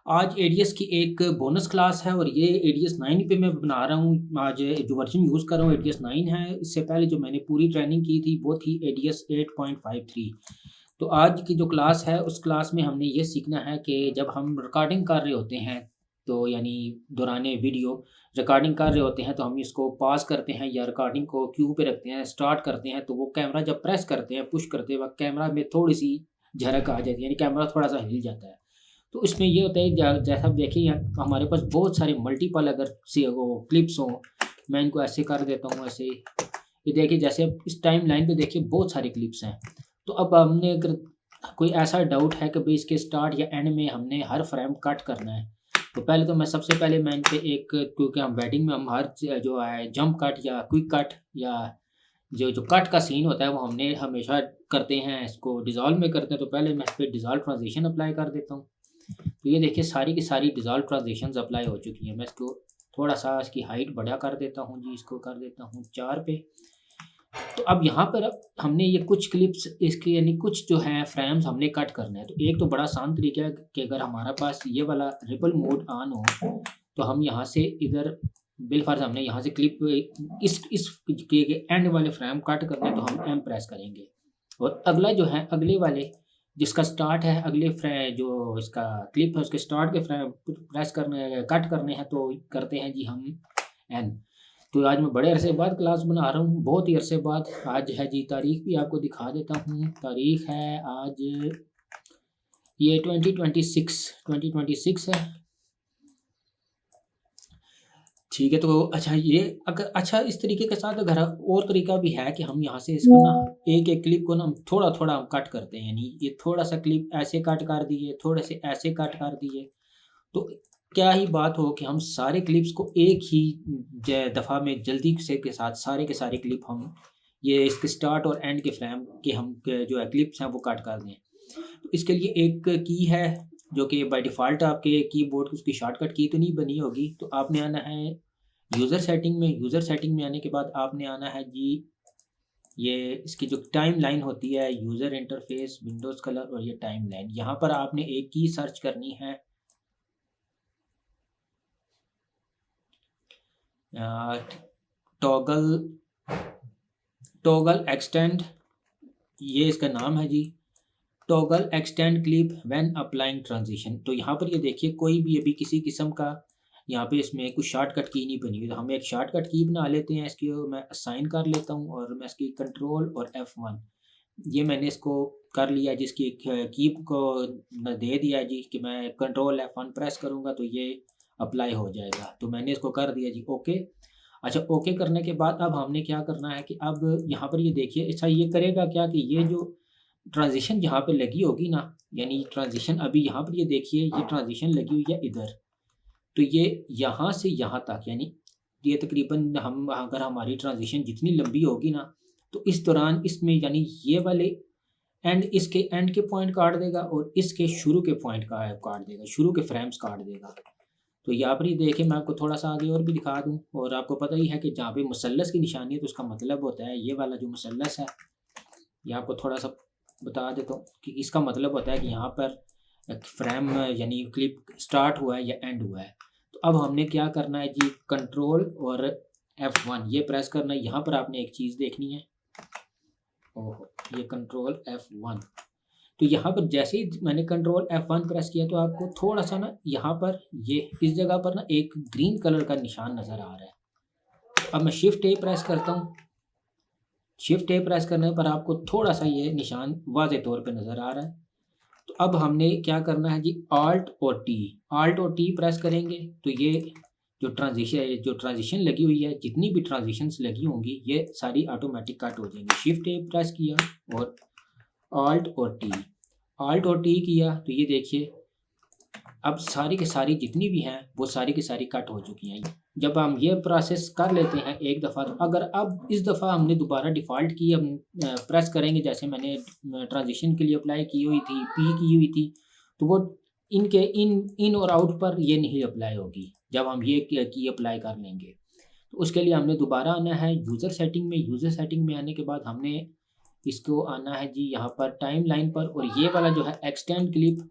आज एडीएस की एक बोनस क्लास है और ये एडीएस 9 पे मैं बना रहा हूँ। आज जो वर्ज़न यूज़ कर रहा हूँ एडीएस 9 है। इससे पहले जो मैंने पूरी ट्रेनिंग की थी वो थी एडीएस 8.53। तो आज की जो क्लास है उस क्लास में हमने ये सीखना है कि जब हम रिकॉर्डिंग कर रहे होते हैं, तो यानी दौरान वीडियो रिकॉर्डिंग कर रहे होते हैं, तो हम इसको पॉज़ करते हैं या रिकॉर्डिंग को क्यू पे रखते हैं, स्टार्ट करते हैं, तो वो कैमरा जब प्रेस करते हैं, पुश करते वक़्त कैमरा में थोड़ी-सी झरक आ जाती है, यानी कैमरा थोड़ा-सा हिल जाता है। तो इसमें ये होता है जैसा आप देखिए यहाँ हमारे पास बहुत सारे मल्टीपल अगर से वो क्लिप्स हों, मैं इनको ऐसे कर देता हूँ ऐसे। ये देखिए जैसे अब इस टाइम लाइन पे देखिए बहुत सारे क्लिप्स हैं। तो अब हमने अगर कोई ऐसा डाउट है कि भाई इसके स्टार्ट या एंड में हमने हर फ्रेम कट करना है, तो पहले तो मैं सबसे पहले मैं इन पे एक, क्योंकि हम वेडिंग में हम हर जो है जंप कट या क्विक कट या जो जो कट का सीन होता है वो हमने हमेशा करते हैं, इसको डिज़ॉल्व में करते हैं। तो पहले मैं इस पे डिज़ॉल्व ट्रांज़िशन अप्लाई कर देता हूँ। तो ये देखिए सारी की सारी डिज़ॉल्व ट्रांज़िशंस अप्लाई हो चुकी हैं। मैं इसको थोड़ा-सा इसकी हाइट बड़ा कर देता हूँ जी, इसको कर देता हूँ 4 पे। तो अब यहाँ पर हमने ये कुछ क्लिप्स इसके यानी कुछ जो हैं फ्रेम्स हमने कट करने हैं। तो एक तो बड़ा आसान तरीका है कि अगर हमारे पास ये वाला रिपल मोड ऑन हो, तो हम यहाँ से इधर बिलफ़र्ज़ हमने यहाँ से क्लिप इस के एंड वाले फ्रेम कट करने हैं, तो हम एम प्रेस करेंगे। और अगला जो है अगले वाले जिसका स्टार्ट है अगले जो इसका क्लिप है उसके स्टार्ट के फ्रेम प्रेस करने कट करने हैं, तो करते हैं जी हम एन। तो आज मैं बड़े अरसे बाद क्लास बना रहा हूँ, बहुत ही अरसे बाद। आज है जी, तारीख भी आपको दिखा देता हूँ। तारीख है आज ये 2026 है। ठीक है, तो अच्छा ये अगर अच्छा इस तरीके के साथ अगर और तरीका भी है कि हम यहाँ से इसको ना एक-एक क्लिप को ना हम थोड़ा-थोड़ा हम कट करते हैं, यानी ये थोड़ा-सा क्लिप ऐसे कट कर दिए, थोड़े से ऐसे कट कर दिए। तो क्या ही बात हो कि हम सारे क्लिप्स को एक ही दफ़ा में जल्दी से के साथ सारे के सारे क्लिप हम ये इसके स्टार्ट और एंड के फ्रेम के हम जो है क्लिप्स हैं वो कट कर दें। तो इसके लिए एक की है जो कि बाय डिफ़ॉल्ट आपके कीबोर्ड की उसकी शॉर्टकट की तो नहीं बनी होगी। तो आपने आना है यूज़र सेटिंग में आने के बाद आपने आना है जी, ये इसकी जो टाइम लाइन होती है, यूज़र इंटरफ़ेस, विंडोज़ कलर और ये टाइम लाइन, यहाँ पर आपने एक की सर्च करनी है, अ, टॉगल टॉगल एक्सटेंड, ये इसका नाम है जी। Toggle extend clip when applying transition. तो यहाँ पर ये देखिए कोई भी अभी किसी किस्म का यहाँ पे इसमें कुछ शॉर्टकट की नहीं बनी हुई, तो हम एक शॉर्टकट की बना लेते हैं। इसकी मैं असाइन कर लेता हूँ और मैं इसकी कंट्रोल और F1 ये मैंने इसको कर लिया, जिसकी कीप को दे दिया जी कि मैं कंट्रोल F1 प्रेस करूँगा तो ये अप्लाई हो जाएगा। तो मैंने इसको कर दिया जी ओके। अच्छा ओके करने के बाद अब हमने क्या करना है कि अब यहाँ पर ये देखिए, अच्छा ये करेगा क्या कि ये जो ट्रांज़िशन जहाँ पे लगी होगी ना, यानी ट्रांज़िशन अभी यहाँ पर ये देखिए ये ट्रांज़िशन लगी हुई है इधर। तो ये यहाँ से यहाँ तक, यानी ये तकरीबन हम अगर हमारी ट्रांज़िशन जितनी लंबी होगी ना, तो इस दौरान इसमें यानी ये वाले इसके एंड के पॉइंट काट देगा और इसके शुरू के पॉइंट का काट देगा, शुरू के फ्रेम्स काट देगा। तो यहाँ पर ये देखिए मैं आपको थोड़ा-सा आगे और भी दिखा दूँ, और आपको पता ही है कि जहाँ पे मुसल्लस की निशानी है तो उसका मतलब होता है ये वाला जो मुसल्लस है, ये आपको थोड़ा-सा बता देता हूँ कि इसका मतलब होता है कि यहाँ पर एक फ्रेम यानी क्लिप स्टार्ट हुआ है या एंड हुआ है। तो अब हमने क्या करना है जी, कंट्रोल और F1 ये प्रेस करना है। यहाँ पर आपने एक चीज़ देखनी है, ओहो! ये कंट्रोल F1, तो यहाँ पर जैसे ही मैंने कंट्रोल F1 प्रेस किया तो आपको थोड़ा-सा ना यहाँ पर ये इस जगह पर ना एक ग्रीन कलर का निशान नज़र आ रहा है। अब मैं शिफ्ट A प्रेस करता हूँ। शिफ्ट ए प्रेस करने पर आपको थोड़ा-सा ये निशान वाज़ेह तौर पे नज़र आ रहा है। तो अब हमने क्या करना है जी, ऑल्ट और टी प्रेस करेंगे तो ये जो ट्रांज़िशन लगी हुई है, जितनी भी ट्रांज़िशंस लगी होंगी ये सारी ऑटोमेटिक कट हो जाएँगी। शिफ्ट ए प्रेस किया और ऑल्ट और टी किया तो ये देखिए अब सारी की सारी जितनी भी हैं वो सारी की सारी कट हो चुकी हैं। जब हम ये प्रोसेस कर लेते हैं एक दफ़ा, तो अगर अब इस दफ़ा हमने दोबारा डिफ़ॉल्ट की हम प्रेस करेंगे, जैसे मैंने ट्रांज़िशन के लिए अप्लाई की हुई थी, पी की हुई थी, तो वो इनके इन और आउट पर ये नहीं अप्लाई होगी जब हम ये की अप्लाई कर लेंगे। तो उसके लिए हमने दोबारा आना है यूज़र सेटिंग में आने के बाद हमने इसको आना है जी यहाँ पर टाइम लाइन पर, और ये वाला जो है एक्सटेंड क्लिप